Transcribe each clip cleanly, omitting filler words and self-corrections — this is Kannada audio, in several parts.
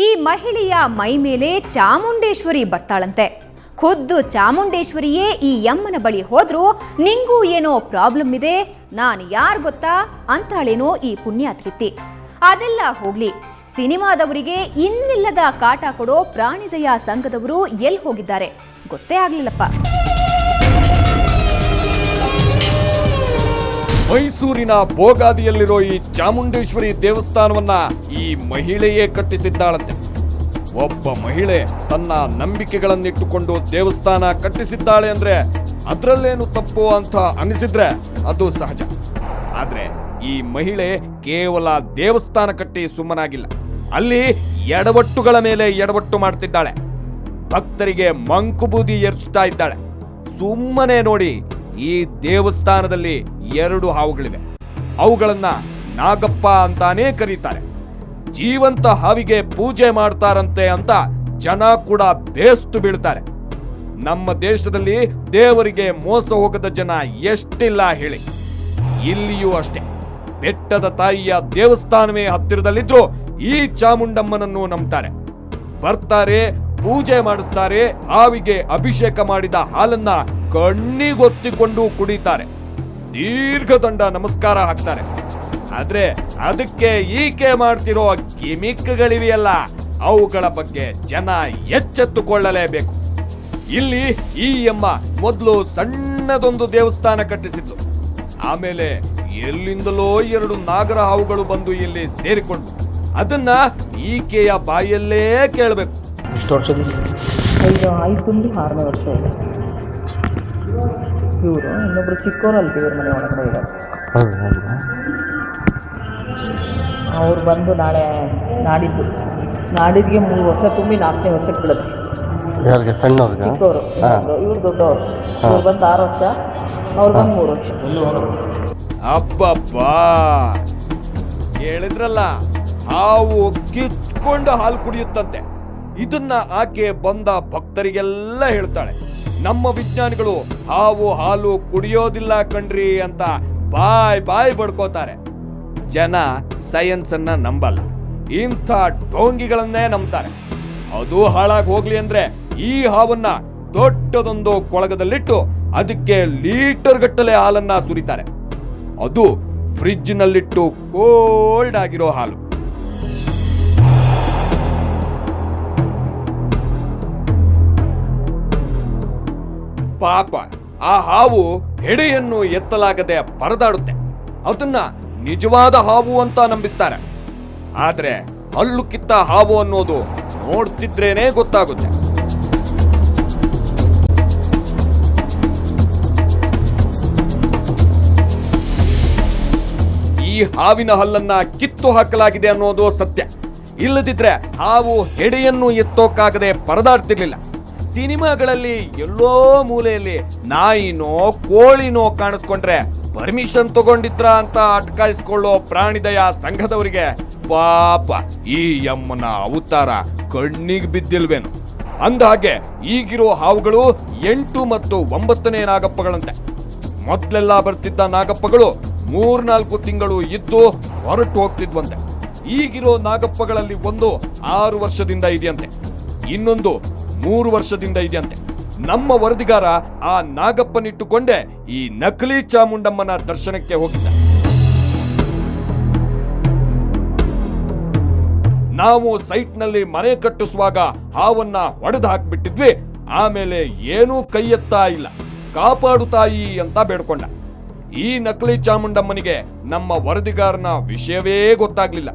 ಈ ಮಹಿಳೆಯ ಮೈ ಮೇಲೆ ಚಾಮುಂಡೇಶ್ವರಿ ಬರ್ತಾಳಂತೆ. ಖುದ್ದು ಚಾಮುಂಡೇಶ್ವರಿಯೇ ಈ ಯಮ್ಮನ ಬಳಿ ಹೋದ್ರೂ ನಿಂಗೂ ಏನೋ ಪ್ರಾಬ್ಲಮ್ ಇದೆ, ನಾನು ಯಾರು ಗೊತ್ತಾ ಅಂತಾಳೇನೋ ಈ ಪುಣ್ಯಾತ್ರಿತಿ. ಅದೆಲ್ಲ ಹೋಗ್ಲಿ, ಸಿನಿಮಾದವರಿಗೆ ಇನ್ನಿಲ್ಲದ ಕಾಟ ಕೊಡೋ ಪ್ರಾಣಿದಯಾ ಸಂಘದವರು ಎಲ್ಲಿ ಹೋಗಿದ್ದಾರೆ ಗೊತ್ತೇ ಆಗ್ಲಿಲ್ಲಪ್ಪ. ಮೈಸೂರಿನ ಬೋಗಾದಿಯಲ್ಲಿರೋ ಈ ಚಾಮುಂಡೇಶ್ವರಿ ದೇವಸ್ಥಾನವನ್ನ ಈ ಮಹಿಳೆಯೇ ಕಟ್ಟಿಸಿದ್ದಾಳಂತೆ. ಒಬ್ಬ ಮಹಿಳೆ ತನ್ನ ನಂಬಿಕೆಗಳನ್ನಿಟ್ಟುಕೊಂಡು ದೇವಸ್ಥಾನ ಕಟ್ಟಿಸಿದ್ದಾಳೆ ಅಂದ್ರೆ ಅದ್ರಲ್ಲೇನು ತಪ್ಪು ಅಂತ ಅನಿಸಿದ್ರೆ ಅದು ಸಹಜ. ಆದ್ರೆ ಈ ಮಹಿಳೆ ಕೇವಲ ದೇವಸ್ಥಾನ ಕಟ್ಟಿ ಸುಮ್ಮನಾಗಿಲ್ಲ, ಅಲ್ಲಿ ಎಡವಟ್ಟುಗಳ ಮೇಲೆ ಎಡವಟ್ಟು ಮಾಡ್ತಿದ್ದಾಳೆ. ಭಕ್ತರಿಗೆ ಮಂಕುಬೂದಿ ಏರ್ಸ್ತಾ ಇದ್ದಾಳೆ. ಸುಮ್ಮನೆ ನೋಡಿ, ಈ ದೇವಸ್ಥಾನದಲ್ಲಿ 2 ಹಾವುಗಳಿವೆ. ಅವುಗಳನ್ನ ನಾಗಪ್ಪ ಅಂತಾನೇ ಕರೀತಾರೆ. ಜೀವಂತ ಹಾವಿಗೆ ಪೂಜೆ ಮಾಡ್ತಾರಂತೆ ಅಂತ ಜನ ಕೂಡ ಬೇಸ್ತು ಬೀಳ್ತಾರೆ. ನಮ್ಮ ದೇಶದಲ್ಲಿ ದೇವರಿಗೆ ಮೋಸ ಹೋಗದ ಜನ ಎಷ್ಟಿಲ್ಲ ಹೇಳಿ. ಇಲ್ಲಿಯೂ ಅಷ್ಟೇ, ಬೆಟ್ಟದ ತಾಯಿಯ ದೇವಸ್ಥಾನವೇ ಹತ್ತಿರದಲ್ಲಿದ್ರು ಈ ಚಾಮುಂಡಮ್ಮನನ್ನು ನಂಬ್ತಾರೆ. ಬರ್ತಾರೆ, ಪೂಜೆ ಮಾಡಿಸ್ತಾರೆ, ಹಾವಿಗೆ ಅಭಿಷೇಕ ಮಾಡಿದ ಹಾಲನ್ನ ಕಣ್ಣಿಗೊತ್ತಿಕೊಂಡು ಕುಡಿತಾರೆ, ದೀರ್ಘದಂಡ ನಮಸ್ಕಾರ ಹಾಕ್ತಾರೆ. ಆದ್ರೆ ಅದಕ್ಕೆ ಈಕೆ ಮಾಡ್ತಿರೋ ಗಿಮಿಕ್ಗಳಿವೆಯಲ್ಲ, ಅವುಗಳ ಬಗ್ಗೆ ಜನ ಎಚ್ಚೆತ್ತುಕೊಳ್ಳಲೇಬೇಕು. ಇಲ್ಲಿ ಈ ಅಮ್ಮ ಮೊದಲು ಸಣ್ಣದೊಂದು ದೇವಸ್ಥಾನ ಕಟ್ಟಿಸಿದ್ಲು. ಆಮೇಲೆ ಎಲ್ಲಿಂದಲೋ 2 ನಾಗರ ಹಾವುಗಳು ಬಂದು ಇಲ್ಲಿ ಸೇರಿಕೊಂಡು ಅದನ್ನ ಈಕೆಯ ಬಾಯಲ್ಲೇ ಕೇಳಬೇಕು. 5 ತುಂಬಿ 6ನೇ ವರ್ಷ ಇದೆ. ಇವರು ಇನ್ನೊಬ್ರು ಚಿಕ್ಕವರಲ್ಲಿ ಇವ್ರ ಮನೆ ಒಳಗಡೆ ಇದ್ದಾರೆ. ಅವ್ರು ಬಂದು ನಾಡಿದ್ಗೆ 3 ವರ್ಷ ತುಂಬಿ 4ನೇ ವರ್ಷಕ್ಕೆ ಬಿಡುತ್ತೆ. ಚಿಕ್ಕವರು, ಇವ್ರು ದೊಡ್ಡವರು. ಇವ್ರು ಬಂದು 6 ವರ್ಷ, ಅವ್ರು ಬಂದು 3 ವರ್ಷ. ಅಬ್ಬಬ್ಬಾ, ಹೇಳಿದ್ರಲ್ಲ, ಹಾವು ಕಿತ್ಕೊಂಡು ಹಾಲು ಕುಡಿಯುತ್ತಂತೆ. ಇದನ್ನ ಆಕೆ ಬಂದ ಭಕ್ತರಿಗೆಲ್ಲ ಹೇಳ್ತಾಳೆ. ನಮ್ಮ ವಿಜ್ಞಾನಿಗಳು ಹಾವು ಹಾಲು ಕುಡಿಯೋದಿಲ್ಲ ಕಣ್ರಿ ಅಂತ ಬಾಯ್ ಬಡ್ಕೋತಾರೆ. ಜನ ಸೈನ್ಸ್ ಅನ್ನ ನಂಬಲ್ಲ, ಇಂಥ ಡೋಂಗಿಗಳನ್ನೇ ನಂಬ್ತಾರೆ. ಅದು ಹಾಳಾಗಿ ಹೋಗ್ಲಿ ಅಂದ್ರೆ ಈ ಹಾವನ್ನ ದೊಡ್ಡದೊಂದು ಕೊಳಗದಲ್ಲಿಟ್ಟು ಅದಕ್ಕೆ ಲೀಟರ್ ಗಟ್ಟಲೆ ಹಾಲನ್ನ ಸುರಿತಾರೆ. ಅದು ಫ್ರಿಡ್ಜ್ ನಲ್ಲಿಟ್ಟು ಕೋಲ್ಡ್ ಆಗಿರೋ ಹಾಲು. ಪಾಪ, ಆ ಹಾವು ಹೆಡೆಯನ್ನು ಎತ್ತಲಾಗದೆ ಪರದಾಡುತ್ತೆ. ಅದನ್ನ ನಿಜವಾದ ಹಾವು ಅಂತ ನಂಬಿಸ್ತಾರೆ. ಆದ್ರೆ ಹಲ್ಲು ಕಿತ್ತ ಹಾವು ಅನ್ನೋದು ನೋಡ್ತಿದ್ರೇನೆ ಗೊತ್ತಾಗುತ್ತೆ. ಈ ಹಾವಿನ ಹಲ್ಲನ್ನ ಕಿತ್ತು ಹಾಕಲಾಗಿದೆ ಅನ್ನೋದು ಸತ್ಯ. ಇಲ್ಲದಿದ್ರೆ ಹಾವು ಹೆಡೆಯನ್ನು ಎತ್ತೋಕಾಗದೆ ಪರದಾಡ್ತಿರ್ಲಿಲ್ಲ. ಸಿನಿಮಾಗಳಲ್ಲಿ ಎಲ್ಲೋ ಮೂಲೆಯಲ್ಲಿ ನಾಯಿನೋ ಕೋಳಿನೋ ಕಾಣಿಸ್ಕೊಂಡ್ರೆ ಪರ್ಮಿಷನ್ ತಗೊಂಡಿದ್ರ ಅಂತ ಅಟ್ಕಾಯಿಸ್ಕೊಳ್ಳೋ ಪ್ರಾಣಿದಯಾ ಸಂಘದವರಿಗೆ ಪಾಪ ಈ ಯಮ್ಮನ ಅವತಾರ ಕಣ್ಣಿಗೆ ಬಿದ್ದಿಲ್ವೇನು. ಅಂದಹಾಗೆ ಈಗಿರೋ ಹಾವುಗಳು 8 ಮತ್ತು 9ನೇ ನಾಗಪ್ಪಗಳಂತೆ. ಮೊದ್ಲೆಲ್ಲ ಬರ್ತಿದ್ದ ನಾಗಪ್ಪಗಳು 3-4 ತಿಂಗಳು ಇದ್ದು ಹೊರಟು ಹೋಗ್ತಿದ್ವಂತೆ. ಈಗಿರೋ ನಾಗಪ್ಪಗಳಲ್ಲಿ ಒಂದು 6 ವರ್ಷದಿಂದ ಇದೆಯಂತೆ, ಇನ್ನೊಂದು 3 ವರ್ಷದಿಂದ ಇದೆಯಂತೆ. ನಮ್ಮ ವರದಿಗಾರ ಆ ನಾಗಪ್ಪನಿಟ್ಟುಕೊಂಡೇ ಈ ನಕಲಿ ಚಾಮುಂಡಮ್ಮನ ದರ್ಶನಕ್ಕೆ ಹೋಗಿದ್ದ. ನಾವು ಸೈಟ್ನಲ್ಲಿ ಮನೆ ಕಟ್ಟಿಸುವಾಗ ಹಾವನ್ನ ಹೊಡೆದು ಹಾಕ್ಬಿಟ್ಟಿದ್ವಿ. ಆಮೇಲೆ ಏನೂ ಕೈ ಎತ್ತಾ ಇಲ್ಲ, ಕಾಪಾಡು ತಾಯಿ ಅಂತ ಬೇಡ್ಕೊಂಡ. ಈ ನಕಲಿ ಚಾಮುಂಡಮ್ಮನಿಗೆ ನಮ್ಮ ವರದಿಗಾರನ ವಿಷಯವೇ ಗೊತ್ತಾಗ್ಲಿಲ್ಲ.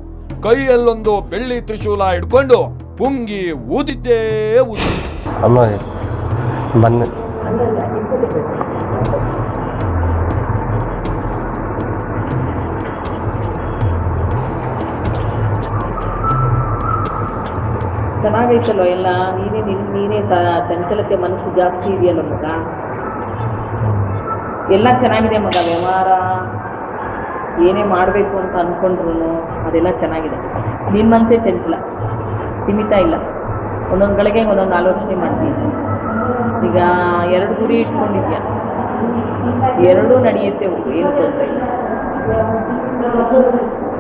ಕೈಯಲ್ಲೊಂದು ಬೆಳ್ಳಿ ತ್ರಿಶೂಲ ಹಿಡ್ಕೊಂಡು ಪುಂಗಿ ಊದಿದ್ದೇ ಊದಿ. ಚೆನ್ನಾಗೈತಲ್ವ ಎಲ್ಲ. ನೀನೇ ಚಂಚಲತೆ ಮನಸ್ಸು ಜಾಸ್ತಿ ಇದೆಯಲ್ಲ ಮಗ. ಎಲ್ಲ ಚೆನ್ನಾಗಿದೆ ಮಗ. ವ್ಯವಹಾರ ಏನೇ ಮಾಡಬೇಕು ಅಂತ ಅಂದ್ಕೊಂಡ್ರು ಅದೆಲ್ಲ ಚೆನ್ನಾಗಿದೆ. ನಿನ್ನ ಮನಸ್ಸೇ ಚಂಚಲ, ಸೀಮಿತ ಇಲ್ಲ. ಒಂದೊಂದು ಗಳಿಗೆ ಒಂದೊಂದು ಆಲೋಚನೆ ಮಾಡ್ತೀನಿ. ಈಗ 2 ಗುರಿ ಇಟ್ಕೊಂಡಿದ್ಯಾ, 2 ನಡೆಯುತ್ತೆ. ಏನು ತೊಂದರೆ ಇಲ್ಲ.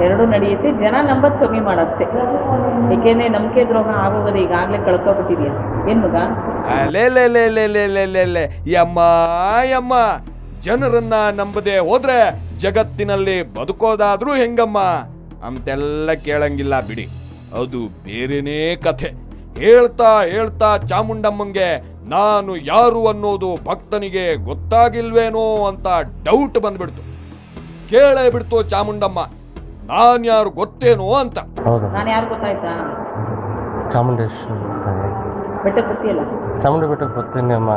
ಎರಡೂ ನಡೆಯುತ್ತೆ. ಜನ ನಂಬತ್ತು ಕಮ್ಮಿ ಮಾಡಷ್ಟೇ. ಏಕೆಂದರೆ ನಂಬಿಕೆ ದ್ರೋಹ ಆಗೋಗೋದು ಈಗಾಗಲೇ ಕಳ್ಕೊಬಿಟ್ಟಿದ್ಯಾ ಏನು ಮಗ? ಲೇ ಯಮ್ಮ ಜನರನ್ನ ನಂಬದೆ ಹೋದ್ರೆ ಜಗತ್ತಿನಲ್ಲಿ ಬದುಕೋದಾದ್ರೂ ಹೆಂಗಮ್ಮ ಅಂತೆಲ್ಲ ಕೇಳಂಗಿಲ್ಲ ಬಿಡಿ, ಅದು ಬೇರೆನೇ ಕಥೆ. ಹೇಳ್ತಾ ಚಾಮುಂಡಮ್ಮಂಗೆ ನಾನು ಯಾರು ಅನ್ನೋದು ಭಕ್ತನಿಗೆ ಗೊತ್ತಾಗಿಲ್ವೇನೋ ಅಂತ ಡೌಟ್ ಬಂದ್ಬಿಡ್ತು. ಕೇಳೇ ಬಿಡ್ತು ಚಾಮುಂಡಮ್ಮ, ನಾನ್ ಯಾರು ಗೊತ್ತೇನೋ ಅಂತ. ನಾನು ಯಾರು ಗೊತ್ತಾಯ್ತಾ? ಚಾಮುಂಡೇಶ್ವರಿ ಬೆಟ್ಟಕ್ಕೆ ಗೊತ್ತಿಲ್ಲ. ಚಾಮುಂಡಿ ಬೆಟ್ಟಕ್ಕೆ ಬರ್ತೀನಿ ಅಮ್ಮ.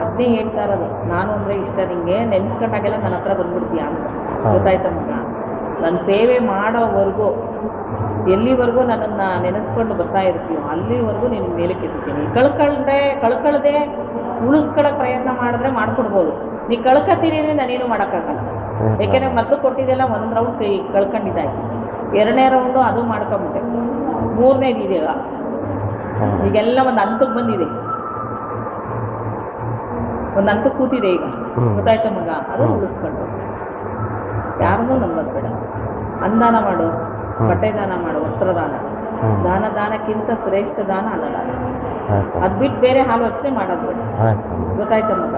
ಅದೇ ಹೇಳ್ತಾ ಇರೋದು, ನಾನು ಅಂದರೆ ಇಷ್ಟ ನಿಂಗೆ, ನೆನ್ಸ್ಕೊಂಡಾಗೆಲ್ಲ ನನ್ನ ಹತ್ರ ಬಂದ್ಬಿಡ್ತೀಯ ಅಂತ. ಗೊತ್ತಾಯ್ತಾ ಮಗ? ನನ್ನ ಸೇವೆ ಮಾಡೋವರೆಗೂ ಎಲ್ಲಿವರೆಗೂ ನನ್ನನ್ನು ನೆನೆಸ್ಕೊಂಡು ಬರ್ತಾ ಇರ್ತೀಯೋ ಅಲ್ಲಿವರೆಗೂ ನಿನ್ನ ಮೇಲೆ ಕೆತ್ತಿದ್ದೀನಿ. ಕಳ್ಕೊಳ್ಳದೆ ಉಳಿಸ್ಕೊಳ್ಳೋಕೆ ಪ್ರಯತ್ನ ಮಾಡಿದ್ರೆ ಮಾಡ್ಕೊಡ್ಬೋದು. ನೀ ಕಳ್ಕೊತೀನಿ ಅಂದರೆ ನಾನೇನು ಮಾಡೋಕ್ಕಾಗಲ್ಲ. ಯಾಕೆಂದರೆ ಮೊದಲು ಕೊಟ್ಟಿದ್ದೆಲ್ಲ ಒಂದು ರೌಂಡ್ ಕಳ್ಕೊಂಡಿದ್ದಾಯ್ತು, ಎರಡನೇ ರೌಂಡು ಅದು ಮಾಡ್ಕೊಂಬಿಟ್ಟೆ, ಮೂರನೇದು ಇದೆಯಲ್ಲ ಈಗೆಲ್ಲ ಒಂದು ಹಂತಕ್ಕೆ ಬಂದಿದೆ, ಒಂದು ಹಂತಕ್ಕೆ ಕೂತಿದೆ ಈಗ. ಗೊತ್ತಾಯ್ತಾ ಮಗ? ಅದು ಉಳಿಸ್ಕೊಂಡು ಯಾರನ್ನೂ ನಂಬೋದು ಬೇಡ. ಅನ್ನಾನ ಮಾಡು, ಬಟ್ಟೆ ದಾನ ಮಾಡು, ವಸ್ತ್ರದಾನ. ದಾನಕ್ಕಿಂತ ಶ್ರೇಷ್ಠ ದಾನ ಅನ್ನದಾನ. ಅದು ಬಿಟ್ಟು ಬೇರೆ ಆಲೋಚನೆ ಮಾಡೋದು ಬೇಡ. ಗೊತ್ತಾಯ್ತಾ ಮಗ?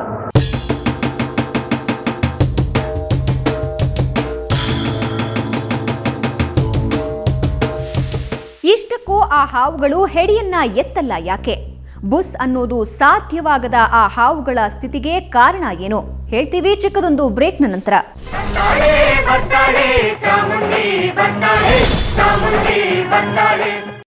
ಇಷ್ಟಕ್ಕೂ ಆ ಹಾವುಗಳು ಹೆಡಿಯನ್ನ ಎತ್ತಲ್ಲ ಯಾಕೆ? ಬುಸ್ ಅನ್ನೋದು ಸಾಧ್ಯವಾಗದ ಆ ಹಾವುಗಳ ಸ್ಥಿತಿಗೆ ಕಾರಣ ಏನು? ಹೇಳ್ತೀವಿ ಚಿಕ್ಕದೊಂದು ಬ್ರೇಕ್ನ ನಂತರ.